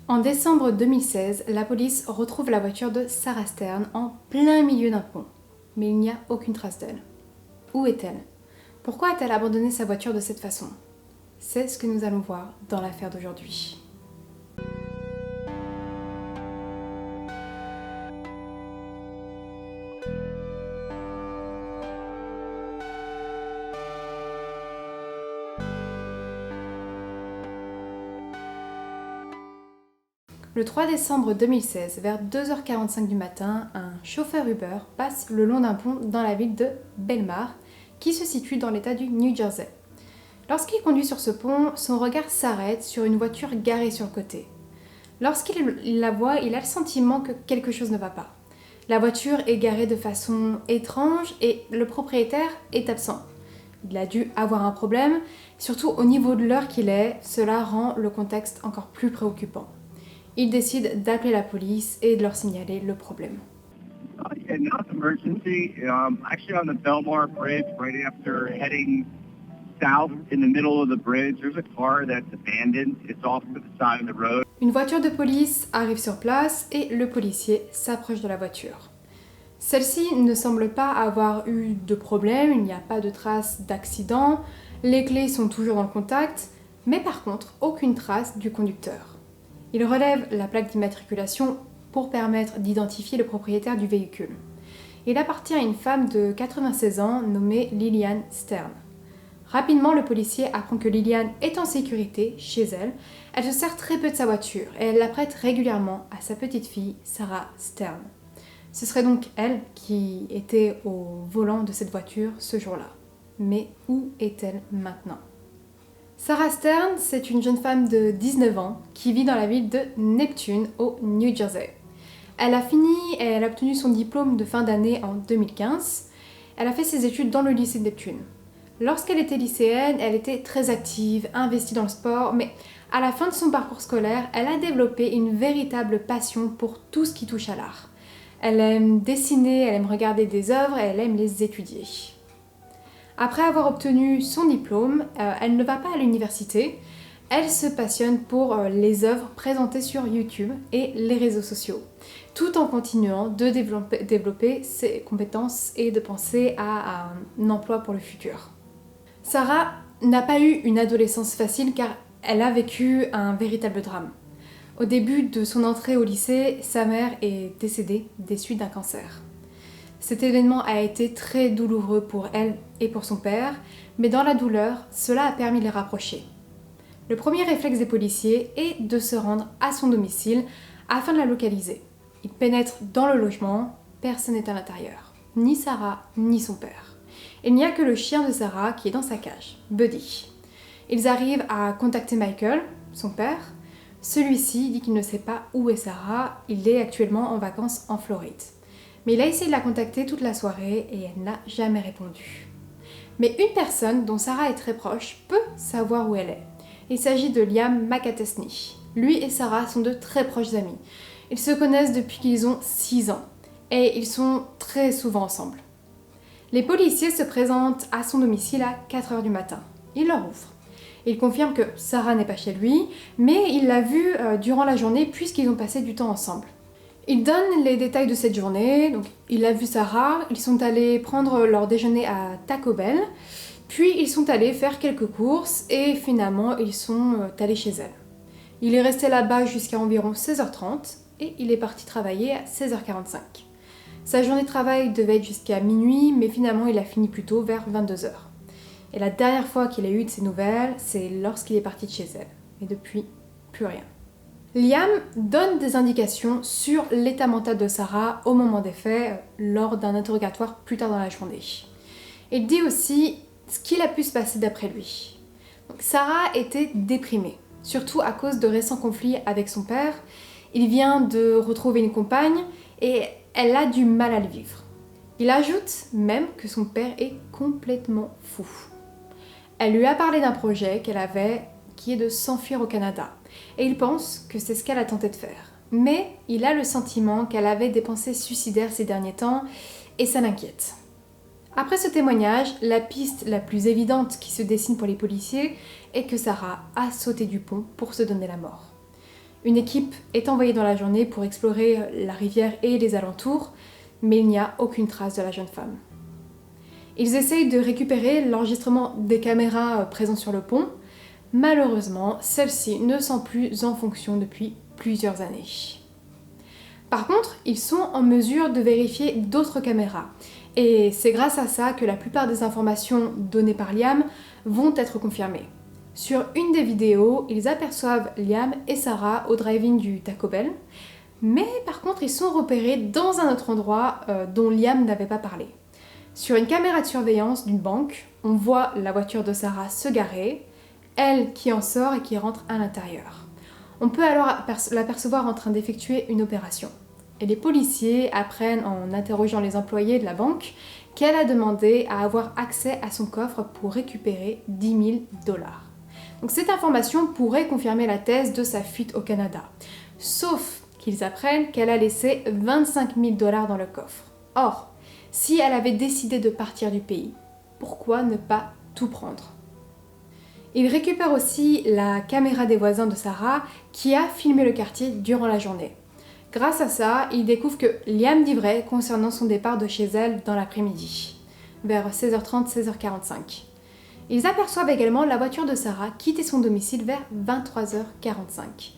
En décembre 2016, la police retrouve la voiture de Sarah Stern en plein milieu d'un pont. Mais il n'y a aucune trace d'elle. Où est-elle? Pourquoi a-t-elle abandonné sa voiture de cette façon? C'est ce que nous allons voir dans l'affaire d'aujourd'hui. Le 3 décembre 2016, vers 2h45 du matin, un chauffeur Uber passe le long d'un pont dans la ville de Belmar, qui se situe dans l'état du New Jersey. Lorsqu'il conduit sur ce pont, son regard s'arrête sur une voiture garée sur le côté. Lorsqu'il la voit, il a le sentiment que quelque chose ne va pas. La voiture est garée de façon étrange et le propriétaire est absent. Il a dû avoir un problème, surtout au niveau de l'heure qu'il est, cela rend le contexte encore plus préoccupant. Il décide d'appeler la police et de leur signaler le problème. Yeah, not an emergency. Actually, on the Belmar Bridge, right after heading south in the middle of the bridge, there's a car that's abandoned. It's off to the side of the road. Une voiture de police arrive sur place et le policier s'approche de la voiture. Celle-ci ne semble pas avoir eu de problème, il n'y a pas de traces d'accident, les clés sont toujours dans le contact, mais par contre, aucune trace du conducteur. Il relève la plaque d'immatriculation pour permettre d'identifier le propriétaire du véhicule. Il appartient à une femme de 96 ans nommée Lillian Stern. Rapidement, le policier apprend que Lillian est en sécurité chez elle. Elle se sert très peu de sa voiture et elle la prête régulièrement à sa petite fille, Sarah Stern. Ce serait donc elle qui était au volant de cette voiture ce jour-là. Mais où est-elle maintenant? Sarah Stern, c'est une jeune femme de 19 ans qui vit dans la ville de Neptune au New Jersey. Elle a obtenu son diplôme de fin d'année en 2015. Elle a fait ses études dans le lycée de Neptune. Lorsqu'elle était lycéenne, elle était très active, investie dans le sport, mais à la fin de son parcours scolaire, elle a développé une véritable passion pour tout ce qui touche à l'art. Elle aime dessiner, elle aime regarder des œuvres et elle aime les étudier. Après avoir obtenu son diplôme, elle ne va pas à l'université. Elle se passionne pour les œuvres présentées sur YouTube et les réseaux sociaux, tout en continuant de développer ses compétences et de penser à un emploi pour le futur. Sarah n'a pas eu une adolescence facile car elle a vécu un véritable drame. Au début de son entrée au lycée, sa mère est décédée des suites d'un cancer. Cet événement a été très douloureux pour elle et pour son père, mais dans la douleur, cela a permis de les rapprocher. Le premier réflexe des policiers est de se rendre à son domicile afin de la localiser. Ils pénètrent dans le logement, personne n'est à l'intérieur, ni Sarah ni son père. Il n'y a que le chien de Sarah qui est dans sa cage, Buddy. Ils arrivent à contacter Michael, son père. Celui-ci dit qu'il ne sait pas où est Sarah, il est actuellement en vacances en Floride. Mais il a essayé de la contacter toute la soirée et elle n'a jamais répondu. Mais une personne dont Sarah est très proche peut savoir où elle est. Il s'agit de Liam McAtesney. Lui et Sarah sont de très proches amis. Ils se connaissent depuis qu'ils ont 6 ans et ils sont très souvent ensemble. Les policiers se présentent à son domicile à 4h du matin. Il leur ouvre. Il confirme que Sarah n'est pas chez lui, mais il l'a vue durant la journée puisqu'ils ont passé du temps ensemble. Il donne les détails de cette journée, donc il a vu Sarah, ils sont allés prendre leur déjeuner à Taco Bell, puis ils sont allés faire quelques courses et finalement ils sont allés chez elle. Il est resté là-bas jusqu'à environ 16h30 et il est parti travailler à 16h45. Sa journée de travail devait être jusqu'à minuit, mais finalement il a fini plus tôt vers 22h. Et la dernière fois qu'il a eu de ses nouvelles, c'est lorsqu'il est parti de chez elle. Et depuis, plus rien. Liam donne des indications sur l'état mental de Sarah au moment des faits, lors d'un interrogatoire plus tard dans la journée. Il dit aussi ce qu'il a pu se passer d'après lui. Donc, Sarah était déprimée, surtout à cause de récents conflits avec son père. Il vient de retrouver une compagne et elle a du mal à le vivre. Il ajoute même que son père est complètement fou. Elle lui a parlé d'un projet qu'elle avait qui est de s'enfuir au Canada. Et il pense que c'est ce qu'elle a tenté de faire. Mais il a le sentiment qu'elle avait des pensées suicidaires ces derniers temps et ça l'inquiète. Après ce témoignage, la piste la plus évidente qui se dessine pour les policiers est que Sarah a sauté du pont pour se donner la mort. Une équipe est envoyée dans la journée pour explorer la rivière et les alentours, mais il n'y a aucune trace de la jeune femme. Ils essayent de récupérer l'enregistrement des caméras présentes sur le pont. Malheureusement, celles-ci ne sont plus en fonction depuis plusieurs années. Par contre, ils sont en mesure de vérifier d'autres caméras. Et c'est grâce à ça que la plupart des informations données par Liam vont être confirmées. Sur une des vidéos, ils aperçoivent Liam et Sarah au drive-in du Taco Bell. Mais par contre, ils sont repérés dans un autre endroit dont Liam n'avait pas parlé. Sur une caméra de surveillance d'une banque, on voit la voiture de Sarah se garer, elle qui en sort et qui rentre à l'intérieur. On peut alors l'apercevoir en train d'effectuer une opération. Et les policiers apprennent en interrogeant les employés de la banque qu'elle a demandé à avoir accès à son coffre pour récupérer 10 000 $. Donc cette information pourrait confirmer la thèse de sa fuite au Canada. Sauf qu'ils apprennent qu'elle a laissé 25 000 $ dans le coffre. Or, si elle avait décidé de partir du pays, pourquoi ne pas tout prendre? Ils récupèrent aussi la caméra des voisins de Sarah qui a filmé le quartier durant la journée. Grâce à ça, ils découvrent que Liam dit vrai concernant son départ de chez elle dans l'après-midi, vers 16h30, 16h45. Ils aperçoivent également la voiture de Sarah quitter son domicile vers 23h45.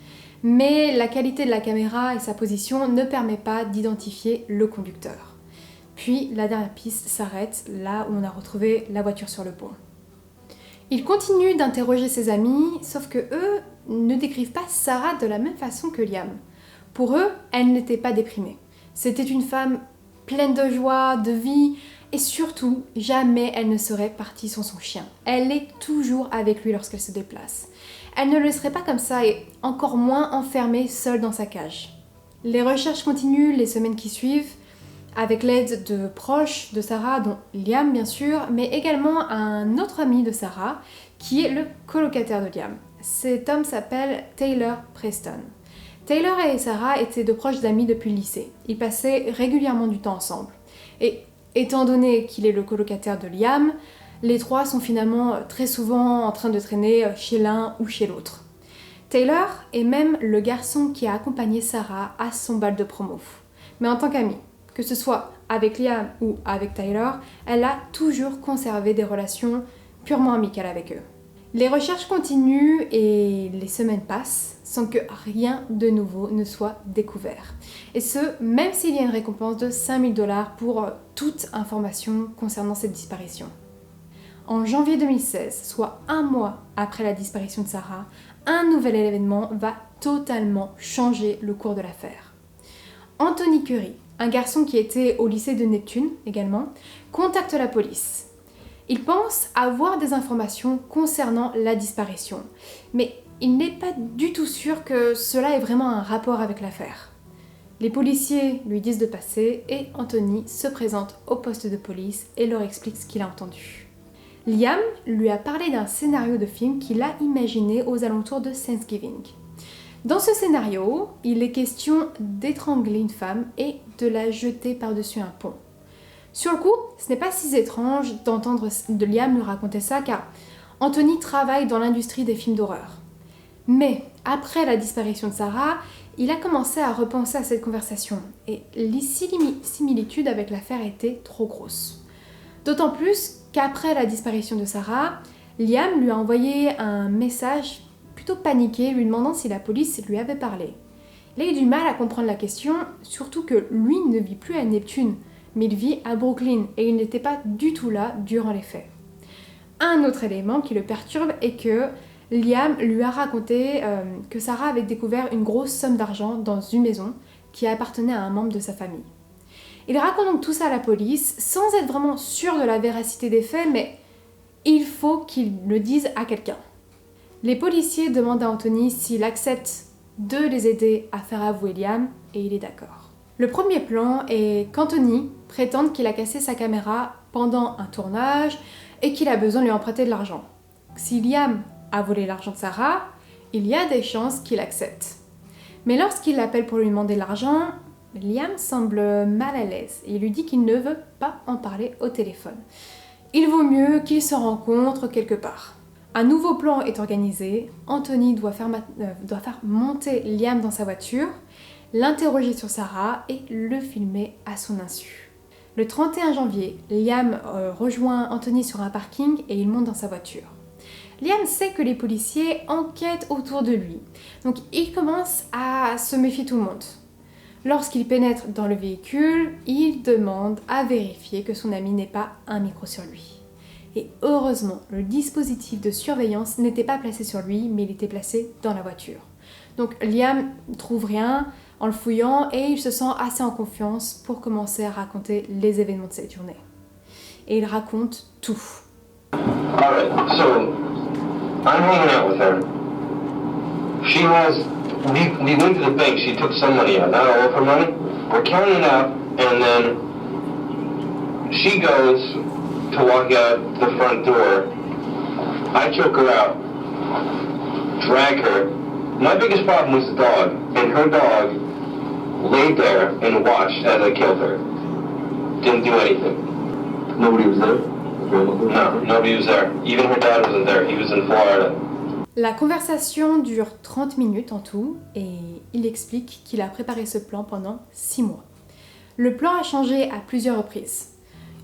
Mais la qualité de la caméra et sa position ne permet pas d'identifier le conducteur. Puis la dernière piste s'arrête là où on a retrouvé la voiture sur le pont. Il continue d'interroger ses amis, sauf que eux ne décrivent pas Sarah de la même façon que Liam. Pour eux, elle n'était pas déprimée. C'était une femme pleine de joie, de vie, et surtout, jamais elle ne serait partie sans son chien. Elle est toujours avec lui lorsqu'elle se déplace. Elle ne le laisserait pas comme ça et encore moins enfermée seule dans sa cage. Les recherches continuent les semaines qui suivent, avec l'aide de proches de Sarah, dont Liam bien sûr, mais également un autre ami de Sarah, qui est le colocataire de Liam. Cet homme s'appelle Taylor Preston. Taylor et Sarah étaient de proches amis depuis le lycée. Ils passaient régulièrement du temps ensemble. Et étant donné qu'il est le colocataire de Liam, les trois sont finalement très souvent en train de traîner chez l'un ou chez l'autre. Taylor est même le garçon qui a accompagné Sarah à son bal de promo. Mais en tant qu'ami, que ce soit avec Liam ou avec Taylor, elle a toujours conservé des relations purement amicales avec eux. Les recherches continuent et les semaines passent sans que rien de nouveau ne soit découvert. Et ce, même s'il y a une récompense de 5 000 $ pour toute information concernant cette disparition. En janvier 2016, soit un mois après la disparition de Sarah, un nouvel événement va totalement changer le cours de l'affaire. Anthony Curry, un garçon qui était au lycée de Neptune également, contacte la police. Il pense avoir des informations concernant la disparition, mais il n'est pas du tout sûr que cela ait vraiment un rapport avec l'affaire. Les policiers lui disent de passer et Anthony se présente au poste de police et leur explique ce qu'il a entendu. Liam lui a parlé d'un scénario de film qu'il a imaginé aux alentours de Thanksgiving. Dans ce scénario, il est question d'étrangler une femme et de la jeter par-dessus un pont. Sur le coup, ce n'est pas si étrange d'entendre de Liam nous raconter ça car Anthony travaille dans l'industrie des films d'horreur. Mais après la disparition de Sarah, il a commencé à repenser à cette conversation et les similitudes avec l'affaire étaient trop grosses. D'autant plus qu'après la disparition de Sarah, Liam lui a envoyé un message plutôt paniqué lui demandant si la police lui avait parlé. Il a eu du mal à comprendre la question, surtout que lui ne vit plus à Neptune, mais il vit à Brooklyn et il n'était pas du tout là durant les faits. Un autre élément qui le perturbe est que Liam lui a raconté que Sarah avait découvert une grosse somme d'argent dans une maison qui appartenait à un membre de sa famille. Il raconte donc tout ça à la police sans être vraiment sûr de la véracité des faits, mais il faut qu'il le dise à quelqu'un. Les policiers demandent à Anthony s'il accepte de les aider à faire avouer Liam et il est d'accord. Le premier plan est qu'Anthony prétende qu'il a cassé sa caméra pendant un tournage et qu'il a besoin de lui emprunter de l'argent. Si Liam a volé l'argent de Sarah, il y a des chances qu'il accepte. Mais lorsqu'il l'appelle pour lui demander l'argent, Liam semble mal à l'aise et lui dit qu'il ne veut pas en parler au téléphone. Il vaut mieux qu'ils se rencontrent quelque part. Un nouveau plan est organisé. Anthony doit faire monter Liam dans sa voiture, l'interroger sur Sarah et le filmer à son insu. Le 31 janvier, Liam rejoint Anthony sur un parking et il monte dans sa voiture. Liam sait que les policiers enquêtent autour de lui, donc il commence à se méfier tout le monde. Lorsqu'il pénètre dans le véhicule, il demande à vérifier que son ami n'ait pas un micro sur lui. Et heureusement, le dispositif de surveillance n'était pas placé sur lui, mais il était placé dans la voiture. Donc Liam ne trouve rien en le fouillant et il se sent assez en confiance pour commencer à raconter les événements de cette journée. Et il raconte tout. Alright, so I'm hanging out with her. We went to the bank, she took some money out, not all of her money. We're counting it up, and then she goes to walk out the front door. I choke her out, drag her. My biggest problem was the dog, and her dog laid there and watched as I killed her. Didn't do anything. Nobody was there? No, nobody was there. Even her dad wasn't there. He was in Florida. La conversation dure 30 minutes en tout et il explique qu'il a préparé ce plan pendant 6 mois. Le plan a changé à plusieurs reprises.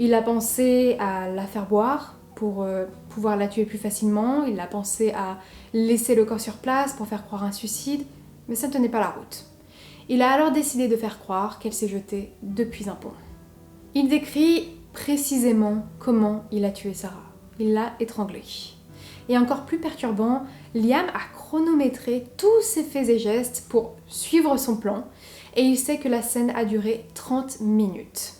Il a pensé à la faire boire pour pouvoir la tuer plus facilement, il a pensé à laisser le corps sur place pour faire croire un suicide, mais ça ne tenait pas la route. Il a alors décidé de faire croire qu'elle s'est jetée depuis un pont. Il décrit précisément comment il a tué Sarah. Il l'a étranglée. Et encore plus perturbant, Liam a chronométré tous ses faits et gestes pour suivre son plan et il sait que la scène a duré 30 minutes.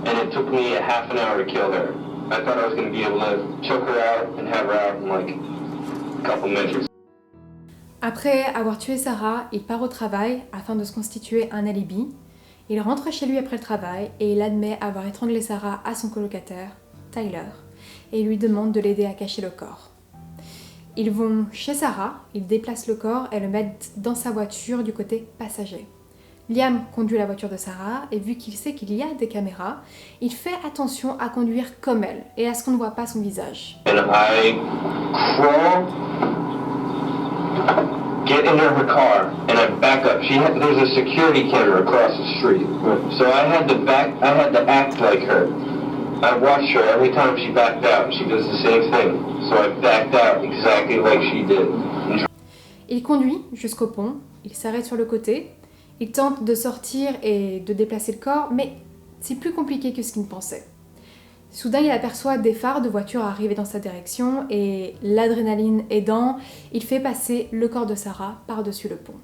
And it took me a half an hour to kill her. I thought I was going to be able to choke her out and have her out in like a couple minutes. Après avoir tué Sarah, il part au travail afin de se constituer un alibi. Il rentre chez lui après le travail et il admet avoir étranglé Sarah à son colocataire, Tyler, et il lui demande de l'aider à cacher le corps. Ils vont chez Sarah, ils déplacent le corps et le mettent dans sa voiture du côté passager. Liam conduit la voiture de Sarah et vu qu'il sait qu'il y a des caméras, il fait attention à conduire comme elle et à ce qu'on ne voit pas son visage. And I crawl, get into her car, and I back up. There's a security camera across the street, so I had to act like her. I watched her every time she backed out. She does the same thing, so I backed out exactly like she did. Il conduit jusqu'au pont, il s'arrête sur le côté, il tente de sortir et de déplacer le corps, mais c'est plus compliqué que ce qu'il pensait. Soudain, il aperçoit des phares de voiture arriver dans sa direction et l'adrénaline aidant, il fait passer le corps de Sarah par-dessus le pont.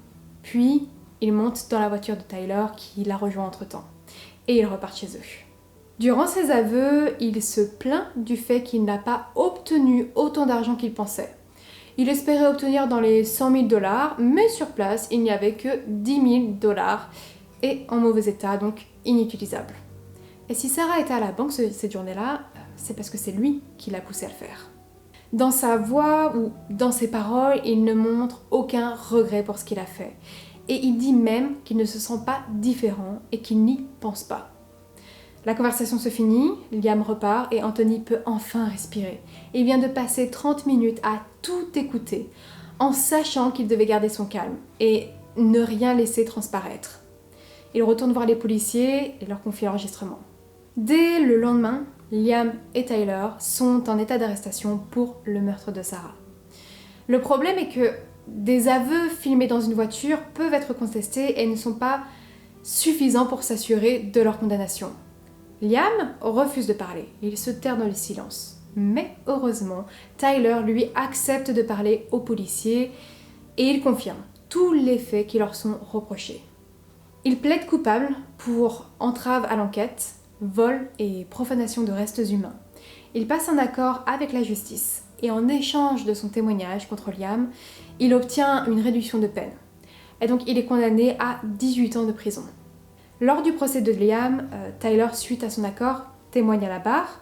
Puis, il monte dans la voiture de Tyler qui la rejoint entre-temps et ils repartent chez eux. Durant ses aveux, il se plaint du fait qu'il n'a pas obtenu autant d'argent qu'il pensait. Il espérait obtenir dans les 100 000 $, mais sur place, il n'y avait que 10 000 $ et en mauvais état, donc inutilisable. Et si Sarah était à la banque cette journée-là, c'est parce que c'est lui qui l'a poussé à le faire. Dans sa voix ou dans ses paroles, il ne montre aucun regret pour ce qu'il a fait. Et il dit même qu'il ne se sent pas différent et qu'il n'y pense pas. La conversation se finit, Liam repart et Anthony peut enfin respirer. Il vient de passer 30 minutes à tout écouter, en sachant qu'il devait garder son calme et ne rien laisser transparaître. Il retourne voir les policiers et leur confie l'enregistrement. Dès le lendemain, Liam et Tyler sont en état d'arrestation pour le meurtre de Sarah. Le problème est que des aveux filmés dans une voiture peuvent être contestés et ne sont pas suffisants pour s'assurer de leur condamnation. Liam refuse de parler, il se terre dans le silence. Mais heureusement, Tyler lui accepte de parler aux policiers et il confirme tous les faits qui leur sont reprochés. Il plaide coupable pour entrave à l'enquête, vol et profanation de restes humains. Il passe un accord avec la justice et en échange de son témoignage contre Liam, il obtient une réduction de peine. Et donc il est condamné à 18 ans de prison. Lors du procès de Liam, Tyler, suite à son accord, témoigne à la barre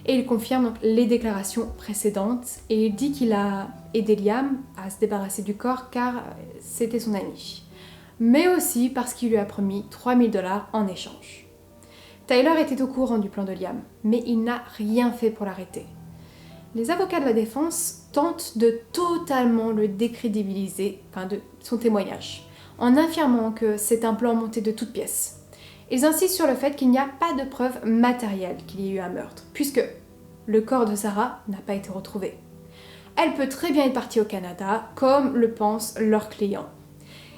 et il confirme donc les déclarations précédentes et il dit qu'il a aidé Liam à se débarrasser du corps car c'était son ami, mais aussi parce qu'il lui a promis 3 000 $ en échange. Tyler était au courant du plan de Liam, mais il n'a rien fait pour l'arrêter. Les avocats de la défense tentent de totalement le décrédibiliser, de son témoignage, en affirmant que c'est un plan monté de toutes pièces. Ils insistent sur le fait qu'il n'y a pas de preuves matérielles qu'il y ait eu un meurtre, puisque le corps de Sarah n'a pas été retrouvé. Elle peut très bien être partie au Canada, comme le pensent leurs clients.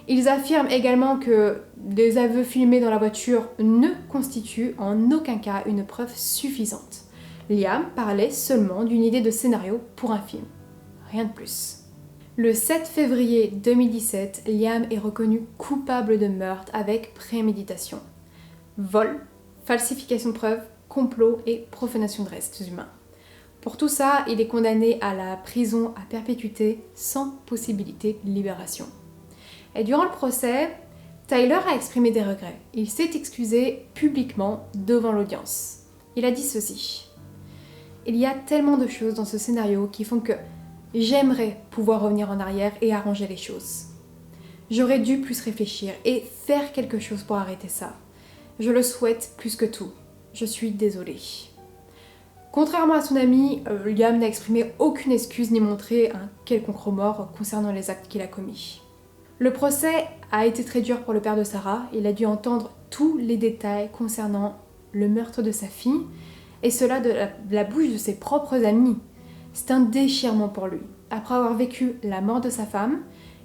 Ils affirment également que des aveux filmés dans la voiture ne constituent en aucun cas une preuve suffisante. Liam parlait seulement d'une idée de scénario pour un film. Rien de plus. Le 7 février 2017, Liam est reconnu coupable de meurtre avec préméditation. Vol, falsification de preuves, complot et profanation de restes humains. Pour tout ça, il est condamné à la prison à perpétuité sans possibilité de libération. Et durant le procès, Tyler a exprimé des regrets. Il s'est excusé publiquement devant l'audience. Il a dit ceci. Il y a tellement de choses dans ce scénario qui font que j'aimerais pouvoir revenir en arrière et arranger les choses. J'aurais dû plus réfléchir et faire quelque chose pour arrêter ça. Je le souhaite plus que tout. Je suis désolée. Contrairement à son ami, Liam n'a exprimé aucune excuse ni montré un quelconque remords concernant les actes qu'il a commis. Le procès a été très dur pour le père de Sarah. Il a dû entendre tous les détails concernant le meurtre de sa fille, et cela de la bouche de ses propres amis. C'est un déchirement pour lui. Après avoir vécu la mort de sa femme,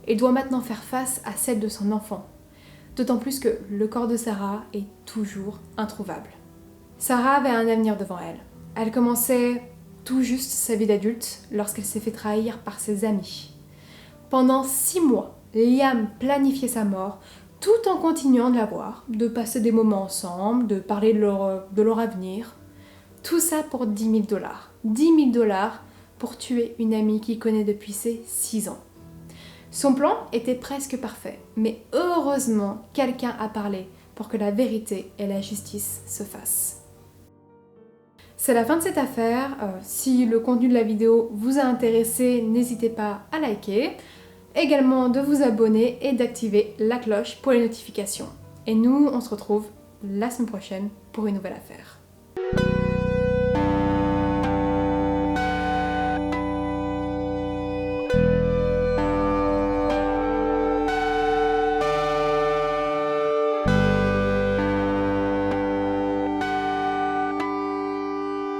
il doit maintenant faire face à celle de son enfant. D'autant plus que le corps de Sarah est toujours introuvable. Sarah avait un avenir devant elle. Elle commençait tout juste sa vie d'adulte lorsqu'elle s'est fait trahir par ses amis. Pendant 6 mois, Liam planifiait sa mort tout en continuant de la voir, de passer des moments ensemble, de parler de leur avenir. Tout ça pour $10 000. $10 000 pour tuer une amie qu'il connaît depuis ses 6 ans. Son plan était presque parfait, mais heureusement, quelqu'un a parlé pour que la vérité et la justice se fassent. C'est la fin de cette affaire. Si le contenu de la vidéo vous a intéressé, n'hésitez pas à liker, également de vous abonner et d'activer la cloche pour les notifications. Et nous, on se retrouve la semaine prochaine pour une nouvelle affaire.